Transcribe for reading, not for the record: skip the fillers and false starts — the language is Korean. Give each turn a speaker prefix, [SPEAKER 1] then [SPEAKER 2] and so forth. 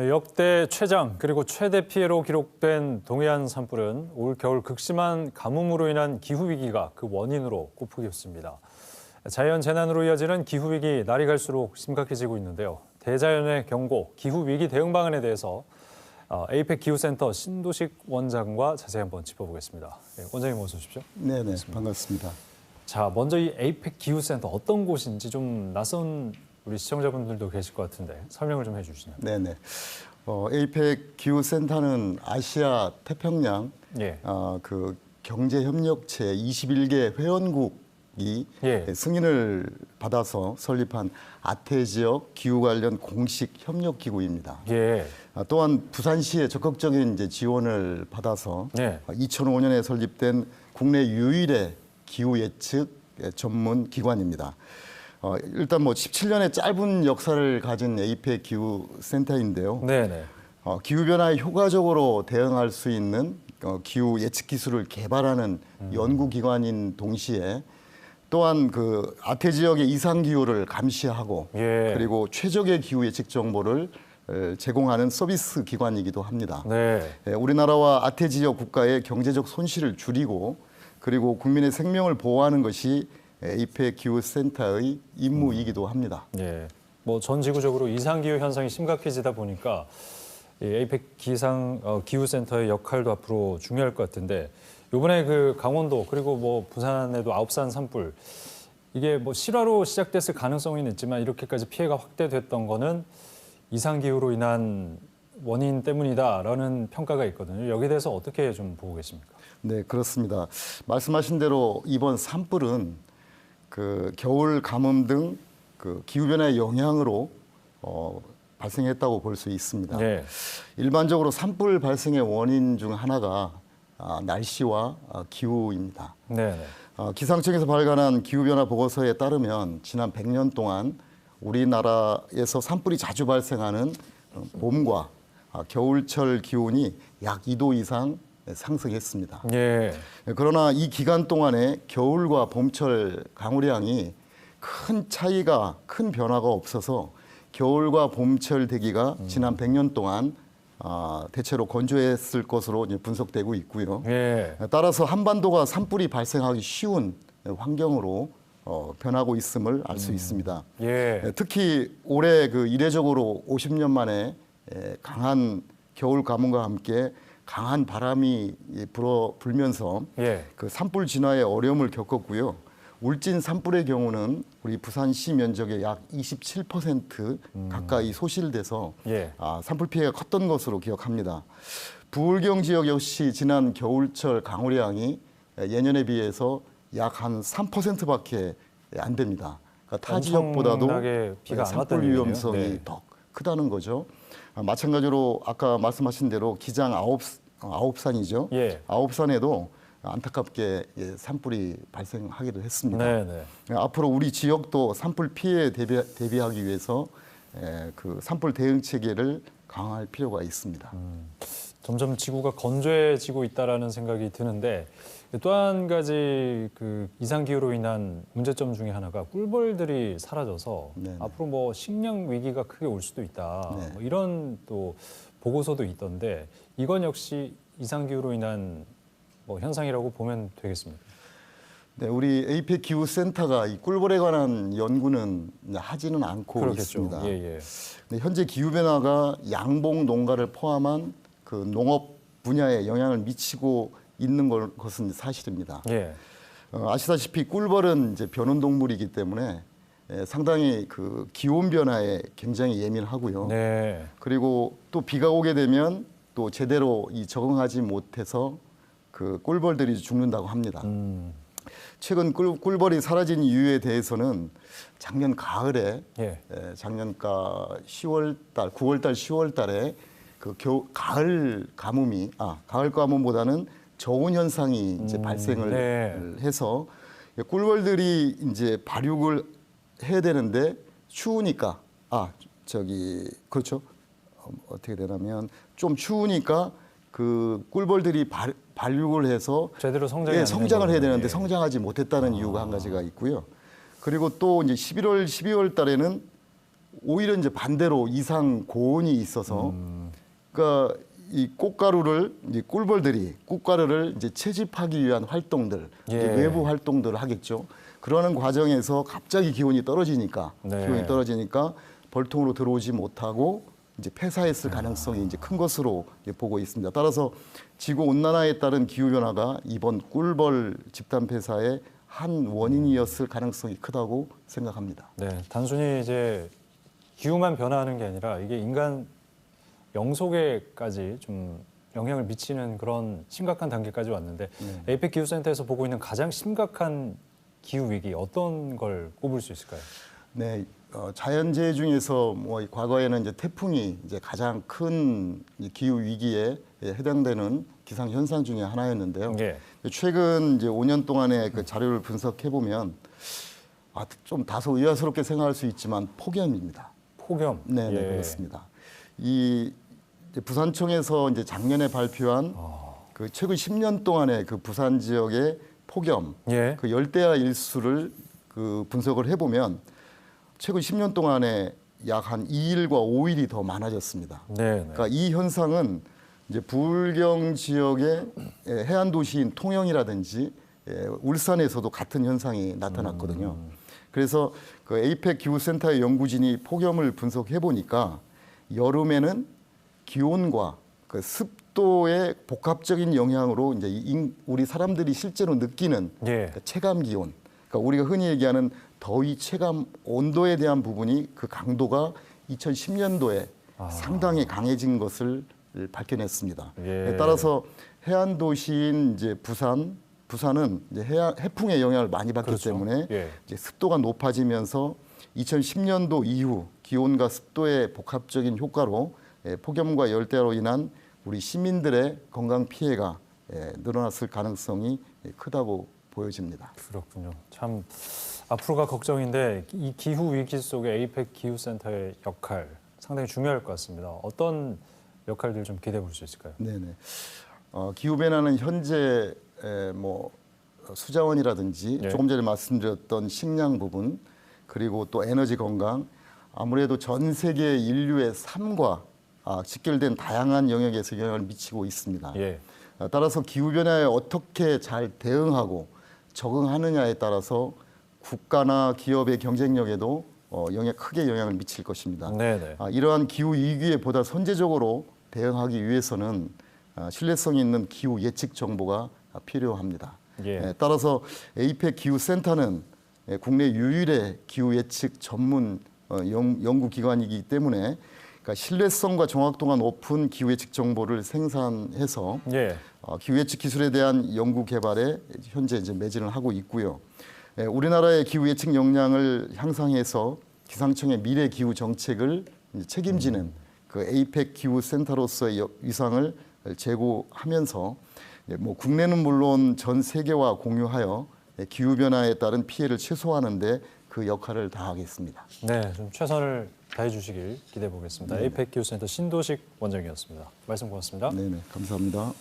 [SPEAKER 1] 네, 역대 최장 그리고 최대 피해로 기록된 동해안 산불은 올 겨울 극심한 가뭄으로 인한 기후위기가 그 원인으로 꼽히겠습니다. 자연재난으로 이어지는 기후위기 날이 갈수록 심각해지고 있는데요. 대자연의 경고, 기후위기 대응 방안에 대해서 에이펙 기후센터 신도식 원장과 자세히 한번 짚어보겠습니다. 네, 원장님 어서 오십시오.
[SPEAKER 2] 네네, 반갑습니다.
[SPEAKER 1] 자, 먼저 이 에이펙 기후센터 어떤 곳인지 좀 낯선 우리 시청자분들도 계실 것 같은데 설명을 좀 해주시나요?
[SPEAKER 2] 네네. 에이펙 기후센터는 아시아 태평양
[SPEAKER 1] 예.
[SPEAKER 2] 그 경제협력체 21개 회원국이
[SPEAKER 1] 예.
[SPEAKER 2] 승인을 받아서 설립한 아태 지역 기후 관련 공식 협력 기구입니다.
[SPEAKER 1] 예.
[SPEAKER 2] 또한 부산시의 적극적인 이제 지원을 받아서
[SPEAKER 1] 네.
[SPEAKER 2] 2005년에 설립된 국내 유일의 기후 예측 전문 기관입니다. 일단 뭐 17년의 짧은 역사를 가진 에이펙 기후 센터인데요.
[SPEAKER 1] 네네.
[SPEAKER 2] 기후 변화에 효과적으로 대응할 수 있는 기후 예측 기술을 개발하는 연구 기관인 동시에 또한 그 아태 지역의 이상 기후를 감시하고
[SPEAKER 1] 예.
[SPEAKER 2] 그리고 최적의 기후 예측 정보를 제공하는 서비스 기관이기도 합니다.
[SPEAKER 1] 네.
[SPEAKER 2] 우리나라와 아태 지역 국가의 경제적 손실을 줄이고 그리고 국민의 생명을 보호하는 것이 에이펙 기후센터의 임무이기도 합니다.
[SPEAKER 1] 예. 뭐 전 지구적으로 이상 기후 현상이 심각해지다 보니까 이 에이펙 기후센터의 역할도 앞으로 중요할 것 같은데 이번에 그 강원도 그리고 뭐 부산에도 아홉산 산불 이게 뭐 실화로 시작됐을 가능성은 있지만 이렇게까지 피해가 확대됐던 거는 이상 기후로 인한 원인 때문이다라는 평가가 있거든요. 여기에 대해서 어떻게 좀 보고 계십니까?
[SPEAKER 2] 네, 그렇습니다. 말씀하신 대로 이번 산불은 그 겨울 가뭄 등 그 기후 변화의 영향으로 발생했다고 볼 수 있습니다.
[SPEAKER 1] 네.
[SPEAKER 2] 일반적으로 산불 발생의 원인 중 하나가 날씨와 기후입니다.
[SPEAKER 1] 네.
[SPEAKER 2] 기상청에서 발간한 기후 변화 보고서에 따르면 지난 100년 동안 우리나라에서 산불이 자주 발생하는 봄과 겨울철 기온이 약 2도 이상 상승했습니다.
[SPEAKER 1] 예.
[SPEAKER 2] 그러나 이 기간 동안에 겨울과 봄철 강우량이 큰 변화가 없어서 겨울과 봄철 대기가 지난 100년 동안 대체로 건조했을 것으로 이제 분석되고 있고요.
[SPEAKER 1] 예.
[SPEAKER 2] 따라서 한반도가 산불이 발생하기 쉬운 환경으로 변하고 있음을 알 수 있습니다.
[SPEAKER 1] 예.
[SPEAKER 2] 특히 올해 그 이례적으로 50년 만에 강한 겨울 가뭄과 함께 강한 바람이 불면서
[SPEAKER 1] 예.
[SPEAKER 2] 그 산불 진화에 어려움을 겪었고요. 울진 산불의 경우는 우리 부산시 면적의 약 27% 가까이 소실돼서
[SPEAKER 1] 예.
[SPEAKER 2] 산불 피해가 컸던 것으로 기억합니다. 부울경 지역 역시 지난 겨울철 강우량이 예년에 비해서 약 한 3%밖에 안 됩니다. 그러니까 타 지역보다도
[SPEAKER 1] 비가 안
[SPEAKER 2] 산불
[SPEAKER 1] 왔다는
[SPEAKER 2] 위험성이
[SPEAKER 1] 얘기네요. 네.
[SPEAKER 2] 더 크다는 거죠. 마찬가지로 아까 말씀하신 대로 기장 아홉산이죠.
[SPEAKER 1] 예.
[SPEAKER 2] 아홉산에도 안타깝게 산불이 발생하기도 했습니다.
[SPEAKER 1] 네.
[SPEAKER 2] 앞으로 우리 지역도 산불 피해에 대비하기 위해서 그 산불 대응 체계를 강화할 필요가 있습니다.
[SPEAKER 1] 점점 지구가 건조해지고 있다라는 생각이 드는데 또 한 가지 그 이상 기후로 인한 문제점 중에 하나가 꿀벌들이 사라져서
[SPEAKER 2] 네네.
[SPEAKER 1] 앞으로 뭐 식량 위기가 크게 올 수도 있다.
[SPEAKER 2] 네.
[SPEAKER 1] 뭐 이런 또 보고서도 있던데 이건 역시 이상 기후로 인한 뭐 현상이라고 보면 되겠습니까?
[SPEAKER 2] 네, 우리 에이펙 기후 센터가 이 꿀벌에 관한 연구는 하지는 않고
[SPEAKER 1] 그렇겠죠.
[SPEAKER 2] 있습니다.
[SPEAKER 1] 예.
[SPEAKER 2] 네, 현재 기후 변화가 양봉 농가를 포함한 그 농업 분야에 영향을 미치고 있는 것은 사실입니다.
[SPEAKER 1] 예.
[SPEAKER 2] 아시다시피 꿀벌은 이제 변온 동물이기 때문에 상당히 그 기온 변화에 굉장히 예민하고요.
[SPEAKER 1] 네.
[SPEAKER 2] 그리고 또 비가 오게 되면 또 제대로 적응하지 못해서 그 꿀벌들이 죽는다고 합니다. 최근 꿀벌이 사라진 이유에 대해서는 작년 가을에
[SPEAKER 1] 예.
[SPEAKER 2] 작년가 10월달, 9월달, 10월달에 그 가을 가뭄보다는 저온 현상이 이제 발생을
[SPEAKER 1] 네.
[SPEAKER 2] 해서 꿀벌들이 이제 발육을 해야 되는데 추우니까 그렇죠. 어떻게 되냐면 좀 추우니까 그 꿀벌들이 발육을 해서
[SPEAKER 1] 제대로
[SPEAKER 2] 성장을 해야 되는데
[SPEAKER 1] 예.
[SPEAKER 2] 성장하지 못했다는 이유가 한 가지가 있고요. 그리고 또 이제 11월, 12월 달에는 오히려 이제 반대로 이상 고온이 있어서 그러니까 이 꽃가루를 이제 꿀벌들이 꽃가루를 이제 채집하기 위한 활동들,
[SPEAKER 1] 예.
[SPEAKER 2] 외부 활동들을 하겠죠. 그러는 과정에서 갑자기 기온이 떨어지니까
[SPEAKER 1] 네.
[SPEAKER 2] 기온이 떨어지니까 벌통으로 들어오지 못하고 이제 폐사했을 가능성이 이제 큰 것으로 이제 보고 있습니다. 따라서 지구 온난화에 따른 기후 변화가 이번 꿀벌 집단 폐사의 한 원인이었을 가능성이 크다고 생각합니다.
[SPEAKER 1] 네, 단순히 이제 기후만 변화하는 게 아니라 이게 인간 영속에까지 좀 영향을 미치는 그런 심각한 단계까지 왔는데 에이펙 기후센터에서 보고 있는 가장 심각한 기후 위기 어떤 걸 꼽을 수 있을까요?
[SPEAKER 2] 네, 자연재해 중에서 뭐 과거에는 이제 태풍이 이제 가장 큰 기후 위기에 해당되는 기상 현상 중에 하나였는데요.
[SPEAKER 1] 예.
[SPEAKER 2] 최근 이제 5년 동안의 그 자료를 분석해 보면 좀 다소 의아스럽게 생각할 수 있지만 폭염입니다.
[SPEAKER 1] 폭염.
[SPEAKER 2] 네, 네,
[SPEAKER 1] 예.
[SPEAKER 2] 그렇습니다. 이 이제 부산청에서 이제 작년에 발표한 그 최근 10년 동안의 그 부산 지역의 폭염,
[SPEAKER 1] 예.
[SPEAKER 2] 그 열대야 일수를 그 분석을 해보면 최근 10년 동안에 약 한 2일과 5일이 더 많아졌습니다.
[SPEAKER 1] 네. 네.
[SPEAKER 2] 그러니까 이 현상은 이제 부울경 지역의 해안 도시인 통영이라든지 울산에서도 같은 현상이 나타났거든요. 그래서 그 에이펙 기후센터의 연구진이 폭염을 분석해 보니까 여름에는 기온과 그 습도의 복합적인 영향으로 이제 우리 사람들이 실제로 느끼는
[SPEAKER 1] 예.
[SPEAKER 2] 그 체감 기온, 그러니까 우리가 흔히 얘기하는 더위 체감 온도에 대한 부분이 그 강도가 2010년도에 상당히 강해진 것을 밝혀냈습니다.
[SPEAKER 1] 예.
[SPEAKER 2] 따라서 해안 도시인 이제 부산은 이제 해풍의 영향을 많이 받기
[SPEAKER 1] 그렇죠.
[SPEAKER 2] 때문에
[SPEAKER 1] 예.
[SPEAKER 2] 이제 습도가 높아지면서 2010년도 이후 기온과 습도의 복합적인 효과로 폭염과 열대야로 인한 우리 시민들의 건강 피해가 늘어났을 가능성이 크다고 보여집니다.
[SPEAKER 1] 그렇군요. 참 앞으로가 걱정인데 이 기후 위기 속에 에이펙 기후센터의 역할 상당히 중요할 것 같습니다. 어떤 역할들 좀 기대해 볼 수 있을까요?
[SPEAKER 2] 네네. 기후 변화는 현재 뭐 수자원이라든지
[SPEAKER 1] 예.
[SPEAKER 2] 조금 전에 말씀드렸던 식량 부분 그리고 또 에너지 건강 아무래도 전 세계 인류의 삶과 직결된 다양한 영역에서 영향을 미치고 있습니다.
[SPEAKER 1] 예.
[SPEAKER 2] 따라서 기후 변화에 어떻게 잘 대응하고 적응하느냐에 따라서 국가나 기업의 경쟁력에도 크게 영향을 미칠 것입니다.
[SPEAKER 1] 네네.
[SPEAKER 2] 이러한 기후 위기에 보다 선제적으로 대응하기 위해서는 신뢰성 있는 기후 예측 정보가 필요합니다.
[SPEAKER 1] 예.
[SPEAKER 2] 따라서 에이펙 기후센터는 국내 유일의 기후 예측 전문 연구기관이기 때문에 그러니까 신뢰성과 정확도가 높은 기후 예측 정보를 생산해서
[SPEAKER 1] 예.
[SPEAKER 2] 기후 예측 기술에 대한 연구 개발에 현재 이제 매진을 하고 있고요. 우리나라의 기후 예측 역량을 향상해서 기상청의 미래 기후 정책을 이제 책임지는 그 에이펙 기후 센터로서의 위상을 제고하면서 뭐 국내는 물론 전 세계와 공유하여 기후 변화에 따른 피해를 최소화하는데 그 역할을 다하겠습니다.
[SPEAKER 1] 네, 좀 최선을 다해 주시길 기대해 보겠습니다. 에이펙 기후센터 신도식 원장이었습니다. 말씀 고맙습니다.
[SPEAKER 2] 네네, 감사합니다.